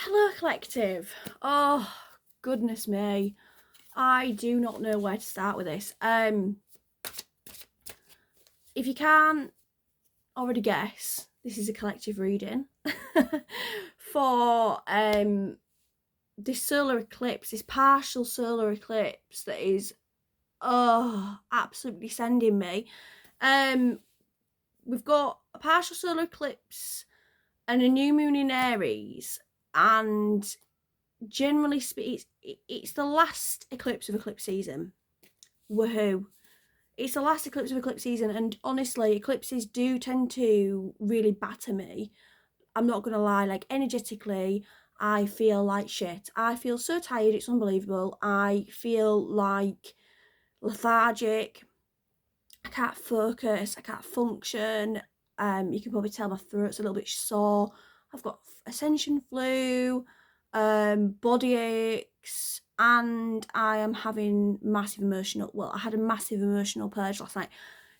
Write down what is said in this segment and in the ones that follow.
Hello, collective. Oh, goodness me. I do not know where to start with this. If you can't already guess, this is a collective reading for this solar eclipse, this partial solar eclipse that is absolutely sending me. We've got a partial solar eclipse and a new moon in Aries, and generally it's the last eclipse of eclipse season. Woohoo. It's the last eclipse of eclipse season, and honestly, eclipses do tend to really batter me. I'm not gonna lie, like energetically, I feel like shit. I feel so tired, it's unbelievable. I feel like lethargic. I can't focus, I can't function. You can probably tell my throat's a little bit sore. I've got ascension flu, body aches, and I am having massive emotional. Well, I had a massive emotional purge last night.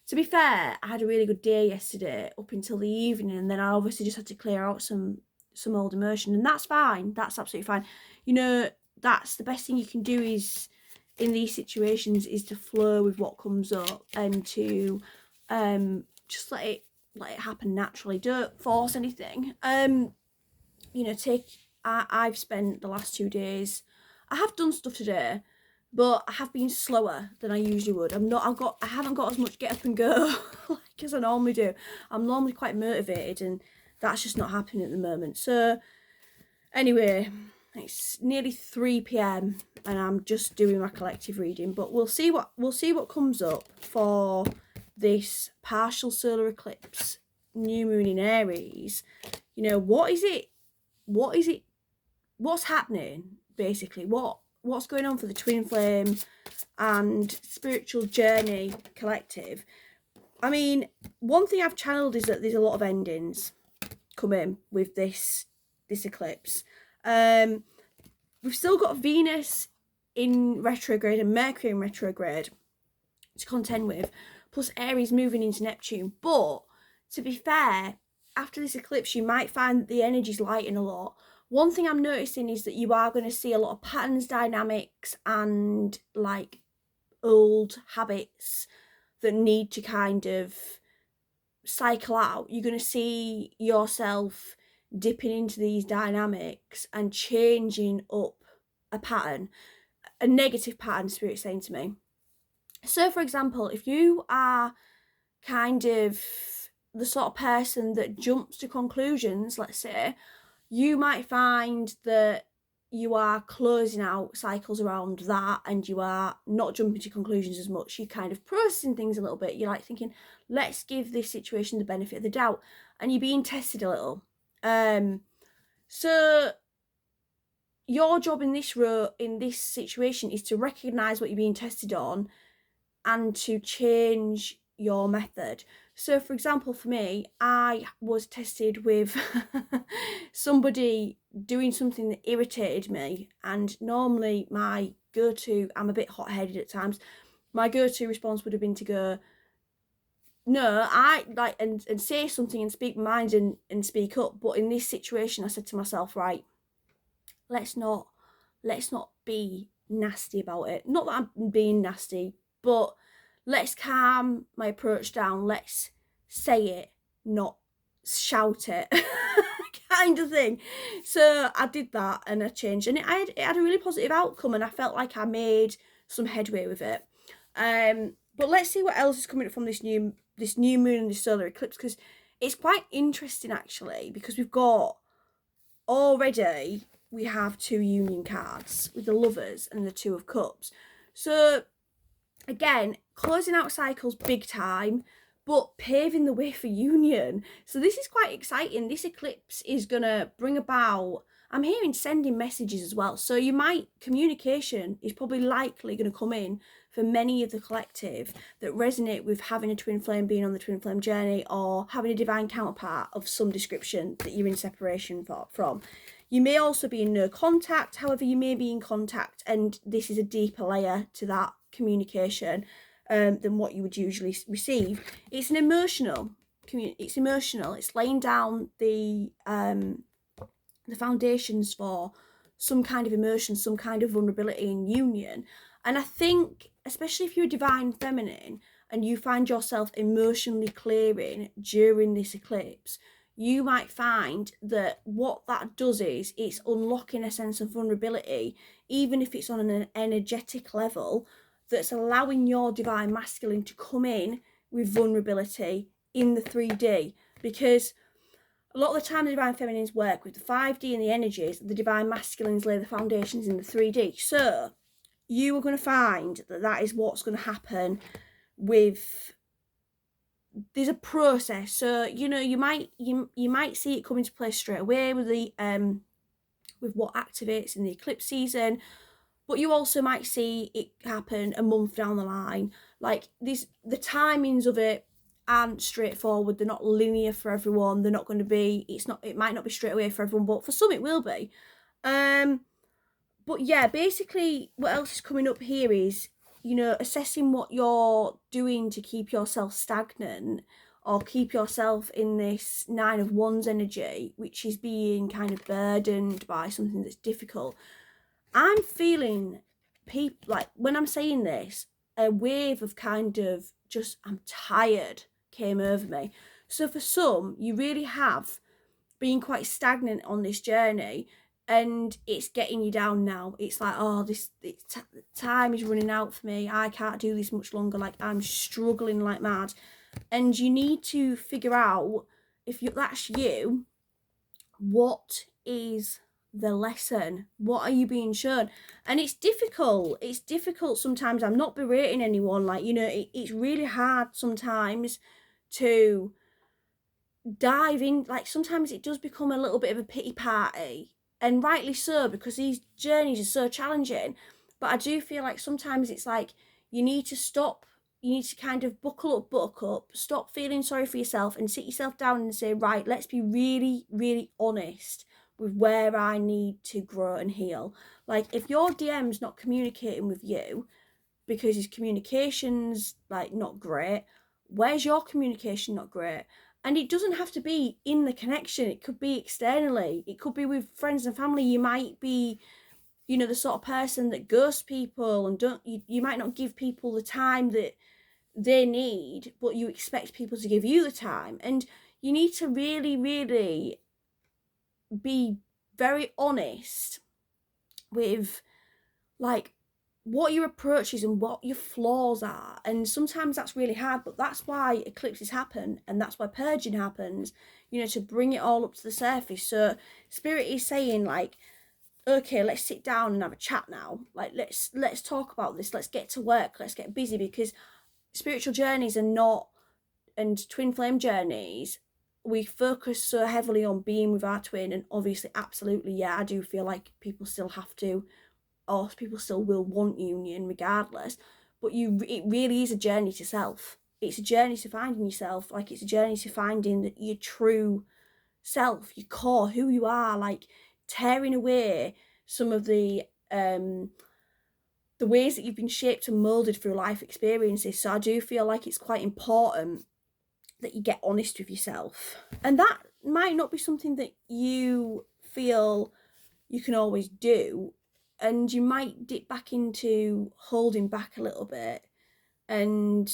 To be fair, I had a really good day yesterday up until the evening, and then I obviously just had to clear out some old emotion, and that's fine. That's absolutely fine. You know, that's the best thing you can do is in these situations is to flow with what comes up and to just let it happen naturally. Don't force anything. You know, I've spent the last 2 days. I have done stuff today, but I have been slower than I usually would. I haven't got as much get up and go like as I normally do. I'm normally quite motivated, and that's just not happening at the moment. So anyway, it's nearly 3 p.m. and I'm just doing my collective reading, but we'll see what comes up for this partial solar eclipse, new moon in Aries. You know, what is it? What's happening basically? What's going on for the twin flame and spiritual journey collective? I mean, one thing I've channeled is that there's a lot of endings coming with this eclipse. We've still got Venus in retrograde and Mercury in retrograde to contend with, plus Aries moving into Neptune. But to be fair, after this eclipse, you might find that the energy's lighting a lot. One thing I'm noticing is that you are going to see a lot of patterns, dynamics, and like old habits that need to kind of cycle out. You're going to see yourself dipping into these dynamics and changing up a pattern, a negative pattern, spirit saying to me. So for example, if you are kind of the sort of person that jumps to conclusions, let's say, you might find that you are closing out cycles around that and you are not jumping to conclusions as much. You're kind of processing things a little bit. You're like thinking, let's give this situation the benefit of the doubt, and you're being tested a little. So your job in this situation is to recognize what you're being tested on and to change your method. So for example, for me, I was tested with somebody doing something that irritated me, and normally my go-to, I'm a bit hot-headed at times, my go-to response would have been to go, no, I like, and say something and speak my mind and speak up. But in this situation, I said to myself, right, let's not be nasty about it. Not that I'm being nasty, but let's calm my approach down. Let's say it, not shout it, kind of thing. So I did that and I changed, and it had a really positive outcome, and I felt like I made some headway with it. But let's see what else is coming up from this new moon and this solar eclipse, because it's quite interesting actually, because we have 2 union cards with the Lovers and the 2 of Cups. So again, closing out cycles big time, but paving the way for union. So this is quite exciting. This eclipse is gonna bring about, I'm hearing sending messages as well. So communication is probably likely going to come in for many of the collective that resonate with having a twin flame, being on the twin flame journey, or having a divine counterpart of some description that you're in separation from. You may also be in no contact, however, you may be in contact, and this is a deeper layer to that communication than what you would usually receive. It's emotional. It's laying down the the foundations for some kind of emotion, some kind of vulnerability and union. And I think, especially if you're a divine feminine and you find yourself emotionally clearing during this eclipse, you might find that what that does is it's unlocking a sense of vulnerability, even if it's on an energetic level, that's allowing your divine masculine to come in with vulnerability in the 3D. Because a lot of the time the divine feminines work with the 5D and the energies, the divine masculines lay the foundations in the 3D. So you are going to find that that is what's going to happen with, there's a process. So you know, you might see it come into play straight away with the with what activates in the eclipse season, but you also might see it happen a month down the line. Like this, the timings of it aren't straightforward. They're not linear for everyone. They're not going to be, it might not be straight away for everyone, but for some it will be. But yeah, basically what else is coming up here is, you know, assessing what you're doing to keep yourself stagnant or keep yourself in this 9 of Wands energy, which is being kind of burdened by something that's difficult. I'm feeling people, like when I'm saying this, a wave of kind of just, I'm tired came over me. So for some, you really have been quite stagnant on this journey and it's getting you down now. It's like, oh, time is running out for me. I can't do this much longer. Like, I'm struggling like mad. And you need to figure out, if that's you, what is the lesson? What are you being shown? And it's difficult. It's difficult sometimes. I'm not berating anyone. Like, you know, it's really hard sometimes to dive in. Like, sometimes it does become a little bit of a pity party, and rightly so, because these journeys are so challenging. But I do feel like sometimes it's like you need to stop. You need to kind of buckle up, stop feeling sorry for yourself and sit yourself down and say, right, let's be really, really honest with where I need to grow and heal. Like, if your DM's not communicating with you because his communication's like not great, where's your communication not great? And it doesn't have to be in the connection. It could be externally. It could be with friends and family. You might be, you know, the sort of person that ghosts people and you might not give people the time that they need, but you expect people to give you the time. And you need to really, really be very honest with like what your approach is and what your flaws are. And sometimes that's really hard, but that's why eclipses happen and that's why purging happens, you know, to bring it all up to the surface. So spirit is saying, like, okay, let's sit down and have a chat now. Like, let's talk about this. Let's get to work. Let's get busy, because spiritual journeys are not, and twin flame journeys, we focus so heavily on being with our twin. And obviously, absolutely, yeah, I do feel like people still have to, or people still will want union regardless. But it really is a journey to self. It's a journey to finding yourself. Like, it's a journey to finding your true self, your core, who you are. Like, tearing away some of the ways that you've been shaped and molded through life experiences. So I do feel like it's quite important that you get honest with yourself. And that might not be something that you feel you can always do. And you might dip back into holding back a little bit. And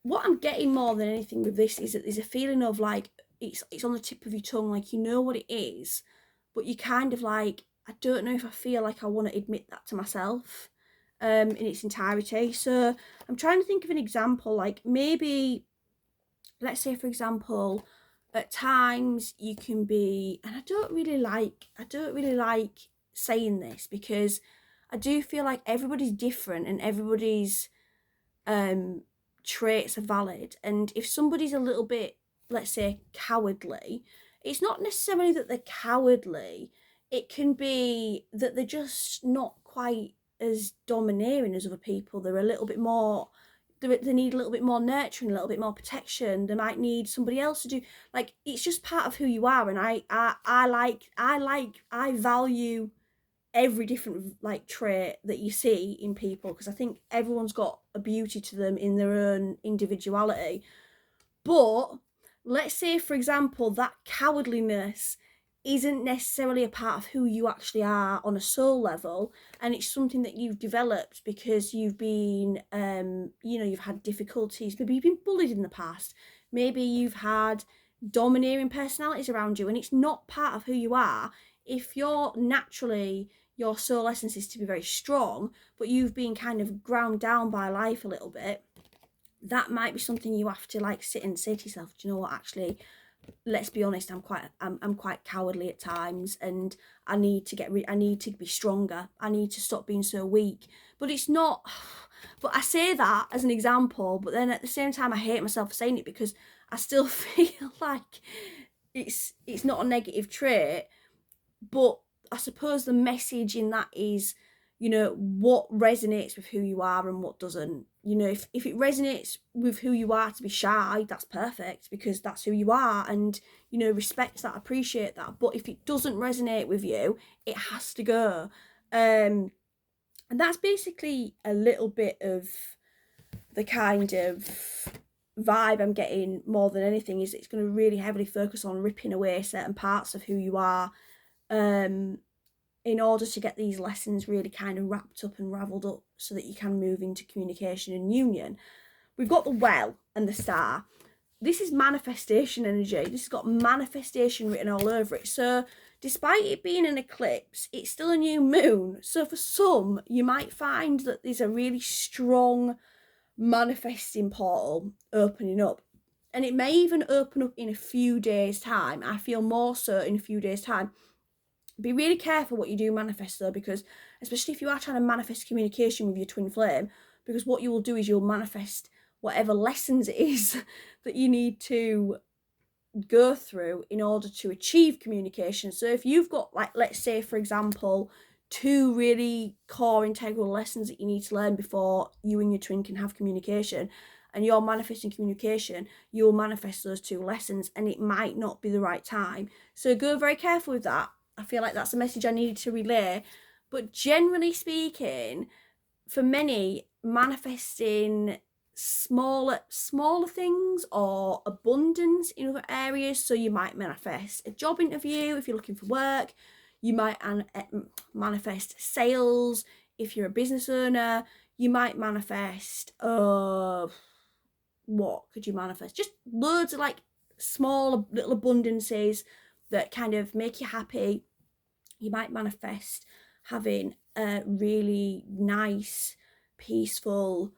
what I'm getting more than anything with this is that there's a feeling of like, it's on the tip of your tongue, like, you know what it is, but you kind of like, I don't know if I feel like I want to admit that to myself in its entirety. So I'm trying to think of an example, like maybe, let's say, for example, at times you can be, and I don't really like saying this, because I do feel like everybody's different and everybody's traits are valid. And if somebody's a little bit, let's say, cowardly, it's not necessarily that they're cowardly. It can be that they're just not quite as domineering as other people. They're a little bit more, they need a little bit more nurturing, a little bit more protection. They might need somebody else to do, like, it's just part of who you are. And I value every different like trait that you see in people, because I think everyone's got a beauty to them in their own individuality. But let's say, for example, that cowardliness isn't necessarily a part of who you actually are on a soul level, and it's something that you've developed because you've been you've had difficulties, maybe you've been bullied in the past, maybe you've had domineering personalities around you, and it's not part of who you are. If you're naturally, your soul essence is to be very strong, but you've been kind of ground down by life a little bit, that might be something you have to like sit and say to yourself, do you know what, actually, let's be honest, I'm quite cowardly at times, and I need to be stronger. I need to stop being so weak. But it's not, but I say that as an example, but then at the same time I hate myself for saying it, because I still feel like it's not a negative trait. But I suppose the message in that is, what resonates with who you are and what doesn't. If it resonates with who you are to be shy, that's perfect, because that's who you are, and respect that, appreciate that. But if it doesn't resonate with you, it has to go. And that's basically a little bit of the kind of vibe I'm getting. More than anything, is it's going to really heavily focus on ripping away certain parts of who you are, in order to get these lessons really kind of wrapped up and ravelled up, so that you can move into communication and union. We've got the well and the star. This is manifestation energy. This has got manifestation written all over it. So despite it being an eclipse, it's still a new moon. So for some, you might find that there's a really strong manifesting portal opening up. And it may even open up in a few days' time. I feel more so in a few days' time. Be really careful what you do manifest, though, because especially if you are trying to manifest communication with your twin flame, because what you will do is you'll manifest whatever lessons it is that you need to go through in order to achieve communication. So if you've got, like, let's say for example, 2 really core integral lessons that you need to learn before you and your twin can have communication, and you're manifesting communication, you'll manifest those 2 lessons, and it might not be the right time. So go very careful with that. I feel like that's a message I needed to relay. But generally speaking, for many, manifesting smaller things or abundance in other areas. So you might manifest a job interview if you're looking for work. You might manifest sales if you're a business owner. You might manifest what could you manifest? Just loads of like small little abundances that kind of make you happy. You might manifest having a really nice, peaceful,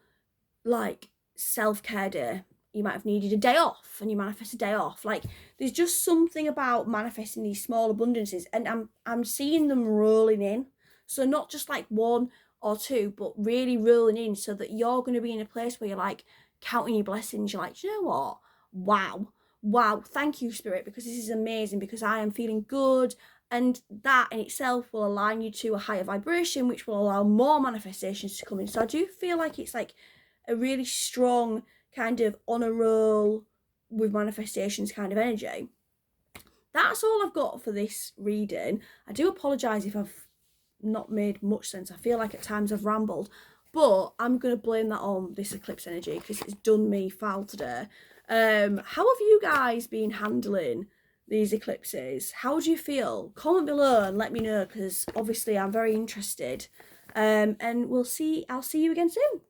like self-care day. You might have needed a day off, and you manifest a day off. Like, there's just something about manifesting these small abundances, and I'm seeing them rolling in. So not just like 1 or 2, but really rolling in, so that you're going to be in a place where you're like counting your blessings. You're like, you know what? Wow, thank you, Spirit, because this is amazing, because I am feeling good. And that in itself will align you to a higher vibration, which will allow more manifestations to come in. So I do feel like it's like a really strong kind of on a roll with manifestations kind of energy. That's all I've got for this reading. I do apologise if I've not made much sense. I feel like at times I've rambled, but I'm going to blame that on this eclipse energy, because it's done me foul today. How have you guys been handling these eclipses? How do you feel? Comment below and let me know, because obviously I'm very interested. And I'll see you again soon.